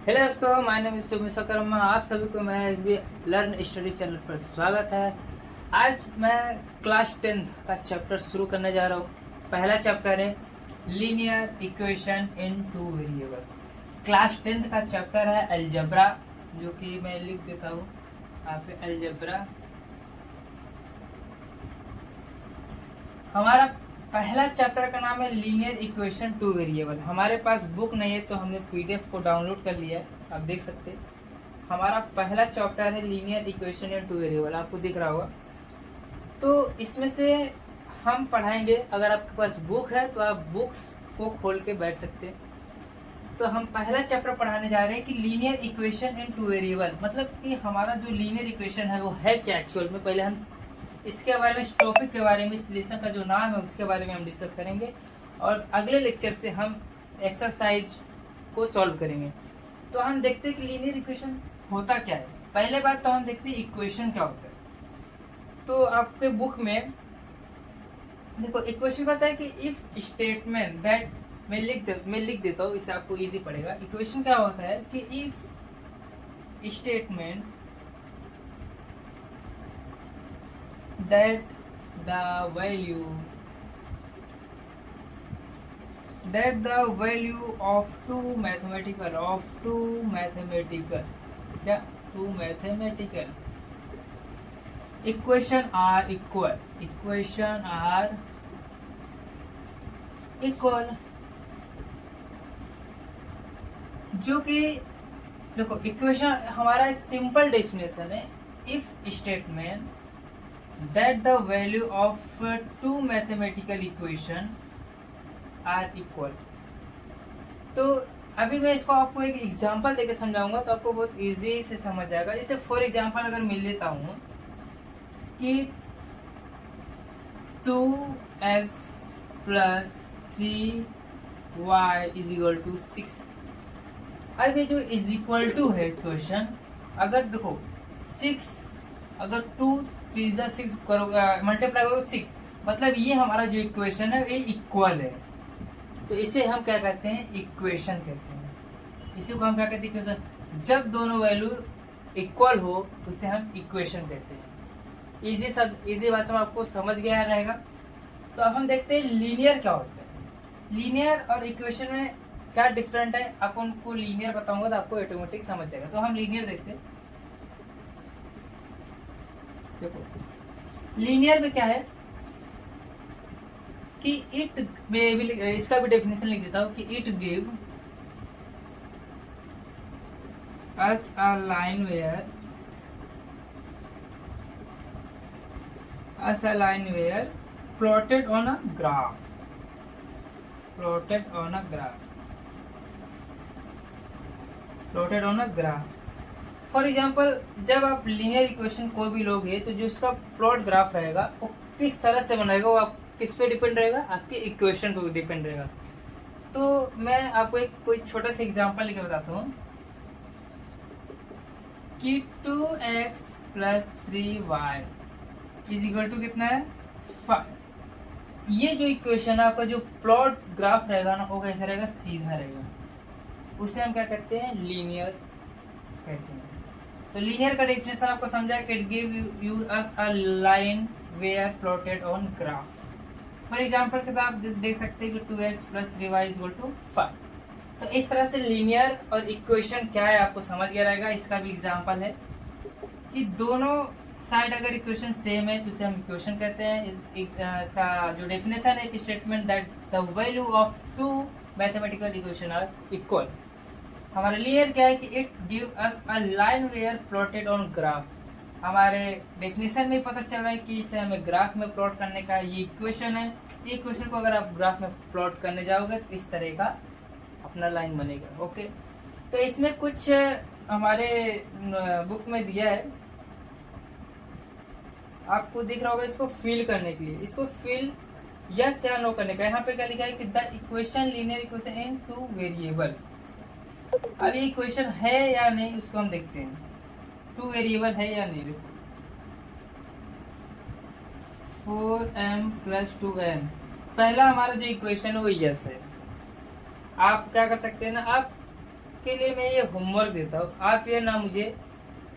Hello दोस्तों, my name is Vishwakarma. आप सभी को मैं एसबी लर्न स्टडी चैनल पर स्वागत है। आज मैं क्लास 10th का चैप्टर शुरू करने जा रहा हूँ। पहला चैप्टर है linear equation in two variable. Class 10th का चैप्टर है अलजेब्रा, जो कि मैं लिख देता हूँ यहाँ पे अलजेब्रा। हमारा पहला चैप्टर का नाम है लीनियर इक्वेशन टू वेरिएबल। हमारे पास बुक नहीं है तो हमने पीडीएफ को डाउनलोड कर लिया है, आप देख सकते हैं। हमारा पहला चैप्टर है linear equation in two variable, आपको दिख रहा होगा। तो इसमें से हम पढ़ाएंगे। अगर आपके पास बुक है तो आप बुक्स को खोल के बैठ सकते हैं। तो हम पहला चैप्टर पढ़ाने जा रहे हैं कि linear equation in two variable, मतलब कि हमारा जो लीनियर इक्वेशन है वो है क्या एक्चुअल में। पहले हम इसके बारे में, इस टॉपिक के बारे में, इस लेसन का जो नाम है उसके बारे में हम डिस्कस करेंगे और अगले लेक्चर से हम एक्सरसाइज को सॉल्व करेंगे। तो हम देखते हैं कि लीनियर इक्वेशन होता क्या है। पहले बात तो हम देखते हैं इक्वेशन क्या होता है। तो आपके बुक में देखो इक्वेशन कहता है कि इफ स्टेटमेंट दैट, मैं लिख देता हूँ, इससे आपको इजी पड़ेगा। इक्वेशन क्या होता है कि if statement that the value of two mathematical equation are equal, जो कि देखो इक्वेशन हमारा सिंपल डेफिनेशन है। If statement that the value of two mathematical equation are equal। तो अभी मैं इसको आपको एक एग्जांपल देके समझाऊंगा तो आपको बहुत इजी से समझ जाएगा। जैसे फॉर एग्जांपल अगर मिल लेता हूँ कि 2x + 3y = 6। अब ये जो इज इक्वल टू है इक्वेशन, अगर देखो 6, अगर 2 3 6 करोगे, मल्टीप्लाई करोगे 6, मतलब ये हमारा जो इक्वेशन है ये इक्वल है। तो इसे हम क्या कहते हैं, इक्वेशन कहते हैं। इसी को हम क्या कहते हैं, इक्वेशन। जब दोनों वैल्यू इक्वल हो उसे हम इक्वेशन कहते हैं। इजी भाषा में आपको समझ गया रहेगा। तो अब हम देखते हैं लीनियर क्या होता है। लीनियर और इक्वेशन में क्या डिफरेंट है, आपको उनको लीनियर बताऊंगा तो आपको ऑटोमेटिक समझ जाएगा। तो हम लीनियर देखते हैं। देखो लीनियर में क्या है कि इट में भी, इसका भी डेफिनेशन लिख देता हूं कि it give us a line where plotted on a graph, for example जब आप लीनियर इक्वेशन कोई भी लोगे तो जो उसका प्लॉट ग्राफ रहेगा वो किस तरह से बनाएगा, वो आप किस पे डिपेंड रहेगा, आपके इक्वेशन पे डिपेंड रहेगा। तो मैं आपको एक कोई छोटा सा एग्जांपल लेके बताता हूँ कि 2x + 3y = कितना है, 5। ये जो इक्वेशन है, आपका जो प्लॉट ग्राफ रहेगा ना, वो कैसा रहेगा, सीधा रहेगा। उसे हम क्या कहते हैं, लीनियर कहते हैं। तो लीनियर का डेफिनेशन आपको समझा कि it give you us a line where plotted on graph. For example के आप देख सकते हैं कि 2x + 3y = 5। तो इस तरह से लीनियर और इक्वेशन क्या है आपको समझ गया रहेगा। इसका भी एग्जांपल है कि दोनों साइड अगर इक्वेशन सेम है तो उसे हम इक्वेशन कहते हैं। इसका जो डेफिनेशन है, statement that the value of two mathematical equation are equal. हमारा लीनियर क्या है कि it give us a line where plotted on graph. हमारे डेफिनेशन में पता चल रहा है कि इसे हमें ग्राफ में प्लॉट करने का ये इक्वेशन है। ये इक्वेशन को अगर आप ग्राफ में प्लॉट करने जाओगे तो इस तरह का अपना लाइन बनेगा। ओके, तो इसमें कुछ हमारे बुक में दिया है, आपको दिख रहा होगा। इसको फिल करने के लिए, इसको फिल यस या नो करने का, यहाँ पे क्या लिखा है कि the equation linear equation in two variable. अब ये इक्वेशन है या नहीं उसको हम देखते हैं, टू वेरिएबल है या नहीं। देखो 4m + 2n, पहला हमारा जो इक्वेशन है वो यस है। आप क्या कर सकते हैं ना, आप आपके लिए मैं ये होमवर्क देता हूँ, आप ये ना मुझे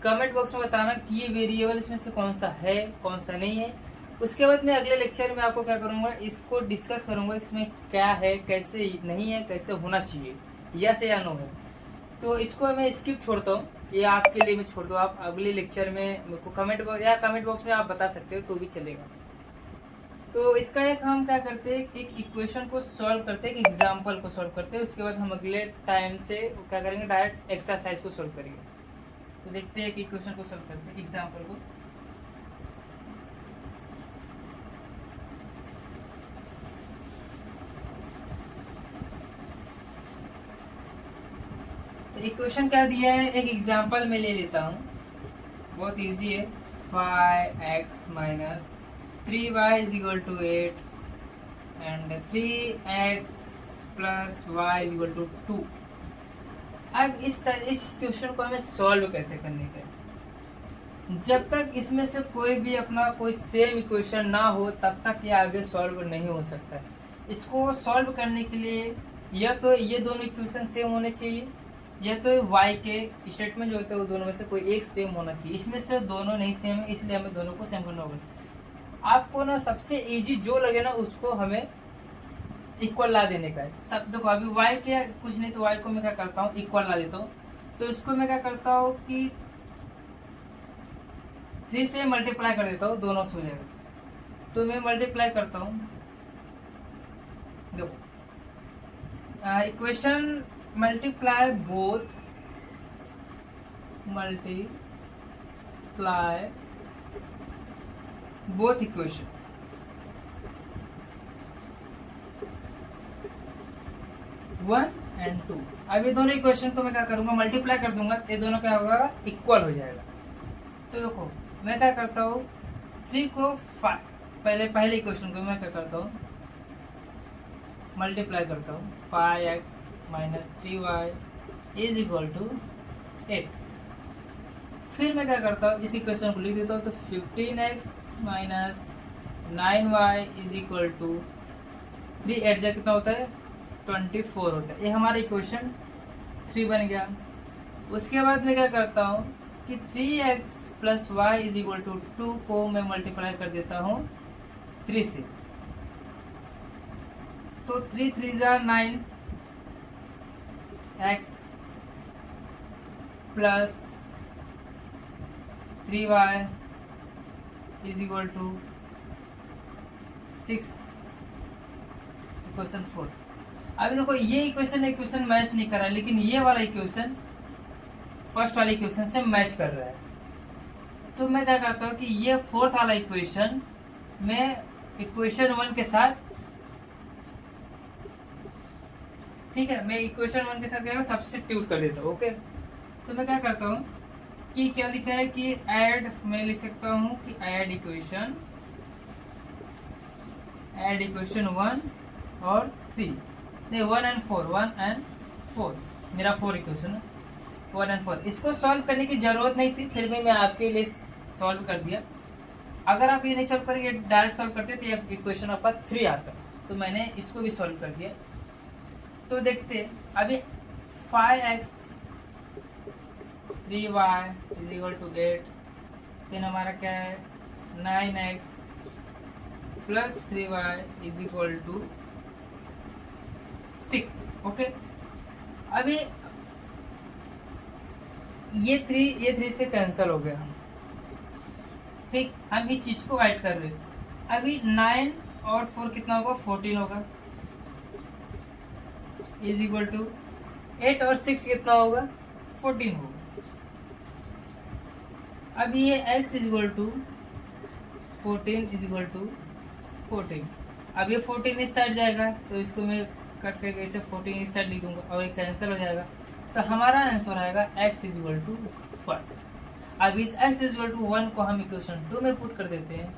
कमेंट बॉक्स में बताना कि ये वेरिएबल इसमें से कौन सा है कौन सा नहीं है। उसके बाद मैं अगले लेक्चर में आपको क्या करूँगा, इसको डिस्कस करूँगा इसमें क्या है, कैसे नहीं है, कैसे होना चाहिए, यस या नो है। तो इसको मैं स्किप छोड़ता हूँ, ये आपके लिए मैं छोड़ दूँ, आप अगले लेक्चर में मेरे को कमेंट बॉक्स में आप बता सकते हो तो भी चलेगा। तो इसका एक हम क्या करते हैं, एक इक्वेशन को सॉल्व करते हैं, एक एग्जाम्पल को सॉल्व करते हैं, उसके बाद हम अगले टाइम से क्या करेंगे, डायरेक्ट एक्सरसाइज को सॉल्व करेंगे। तो देखते हैं कि इक्वेशन को सॉल्व करते हैं, एग्जाम्पल को। तो इक्वेशन क्या दिया है, एक एग्जाम्पल में ले लेता हूँ, बहुत इजी है। 5x minus 3y is equal to 8 and 3x plus y is equal to 2। अब इस क्वेश्चन को हमें सॉल्व कैसे करने का, जब तक इसमें से कोई भी अपना कोई सेम इक्वेशन ना हो तब तक ये आगे सॉल्व नहीं हो सकता है। इसको सॉल्व करने के लिए या तो ये दोनों इक्वेशन सेम होने चाहिए, या तो y के स्टेटमेंट जो होते हैं वो दोनों में से कोई एक सेम होना चाहिए। इसमें से दोनों नहीं सेम है, इसलिए हमें दोनों को सेम करना होगा। आपको ना सबसे इजी जो लगे ना उसको हमें इक्वल ला देने का है। सब देखो अभी y के कुछ नहीं, तो y को मैं क्या करता हूँ, इक्वल ला देता हूँ। तो इसको मैं क्या करता हूँ कि 3 से मल्टीप्लाई कर देता हूँ, दोनों से हो जाएगा। तो मैं मल्टीप्लाई करता हूँ, देखो equation multiply both equation. One and two. अब ये दोनों इक्वेशन को मैं क्या करूंगा, मल्टीप्लाई कर दूंगा, ये दोनों क्या होगा, इक्वल हो जाएगा। तो देखो मैं क्या करता हूँ, 3 को 5, पहले इक्वेशन को मैं क्या करता हूँ, मल्टीप्लाई करता हूँ। 5x minus 3y is equal to 8। फिर मैं क्या करता हूँ, इस इक्वेशन को लिख देता हूँ। तो 15x minus 9y is equal to 3 8 जा कितना होता है, 24 होता है। ये हमारा इक्वेशन 3 बन गया। उसके बाद मैं क्या करता हूँ कि 3x plus y is equal to 2 को मैं मल्टीप्लाई कर देता हूँ 3 से। तो 3 3 जा 9 x plus 3y is equal to 6, equation 4। अभी देखो ये इक्वेशन मैच नहीं कर रहा है, लेकिन ये वाला इक्वेशन फर्स्ट वाले इक्वेशन से मैच कर रहा है। तो मैं क्या करता हूँ कि ये फोर्थ वाला इक्वेशन मैं इक्वेशन 1 के साथ, ठीक है, मैं इक्वेशन 1 के साथ क्या सब्स्टिट्यूट कर देता हूँ। ओके, तो मैं क्या करता हूँ कि क्या लिखा है कि ऐड, मैं लिख सकता हूँ कि ऐड इक्वेशन 1 और 3, नहीं 1 एंड 4, मेरा 4 इक्वेशन है, 1 एंड 4। इसको सॉल्व करने की जरूरत नहीं थी, फिर भी मैं आपके लिए सॉल्व कर दिया। अगर आप ये नहीं सॉल्व करेंगे, डायरेक्ट सॉल्व करते तो ये इक्वेशन आपका 3 आता, तो मैंने इसको भी सॉल्व कर दिया। तो देखते अभी 5x 3y is equal to 8, फिर हमारा क्या है 9x plus 3y is equal to 6। Okay, अभी ये 3 से कैंसिल हो गया, ठीक। हम इस चीज को ऐड कर रहे हैं। अभी 9 और 4 कितना होगा, 14 होगा, इज इक्वल टू 8 और 6 कितना होगा, 14 होगा। अब ये x is equal to 14 is equal to 14। अब ये 14 इस साइड जाएगा, तो इसको मैं कट करके इसे 14 इस साइड लिख दूंगा और ये कैंसिल हो जाएगा। तो हमारा आंसर आएगा x इज इक्वल टू 1। अब इस x इज इक्वल टू 1 को हम इक्वेशन 2 में पुट कर देते हैं।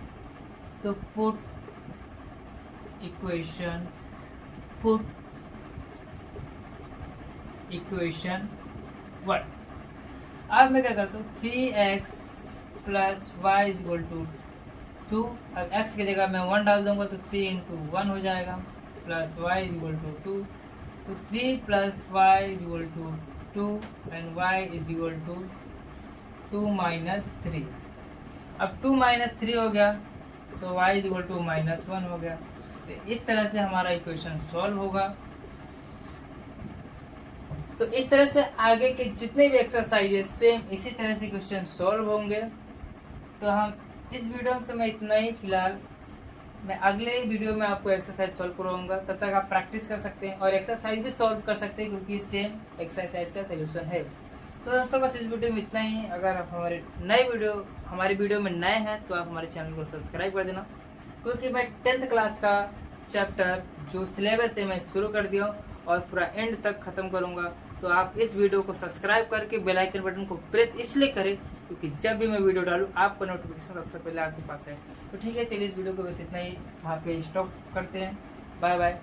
तो पुट इक्वेशन 1। अब मैं क्या करता हूँ, 3x plus y is equal to 2। अब x की जगह मैं 1 डाल दूंगा, तो 3 इंटू 1 हो जाएगा, plus y is equal to 2। तो 3 plus y is equal to 2 and y is equal to 2 minus 3। अब 2 माइनस 3 हो गया तो y is equal to minus 1 हो गया। तो इस तरह से हमारा इक्वेशन सॉल्व होगा। तो इस तरह से आगे के जितने भी एक्सरसाइजेस सेम इसी तरह से क्वेश्चन सॉल्व होंगे। तो हम इस वीडियो में तो मैं इतना ही फिलहाल, मैं अगले वीडियो में आपको एक्सरसाइज सॉल्व करवाऊंगा। तब तक आप प्रैक्टिस कर सकते हैं और एक्सरसाइज भी सॉल्व कर सकते हैं क्योंकि सेम एक्सरसाइज का सोल्यूशन है। तो दोस्तों बस इस वीडियो में इतना ही। अगर आप हमारी वीडियो में नए हैं तो आप हमारे चैनल को सब्सक्राइब कर देना, क्योंकि मैं 10th क्लास का चैप्टर जो सिलेबस है मैं शुरू कर दिया हूँ और पूरा एंड तक ख़त्म करूँगा। तो आप इस वीडियो को सब्सक्राइब करके बेल आइकन बटन को प्रेस इसलिए करें क्योंकि जब भी मैं वीडियो डालूँ आपको नोटिफिकेशन सबसे पहले आपके पास है। तो ठीक है, चलिए इस वीडियो को बस इतना ही वहाँ पे स्टॉप करते हैं। Bye bye.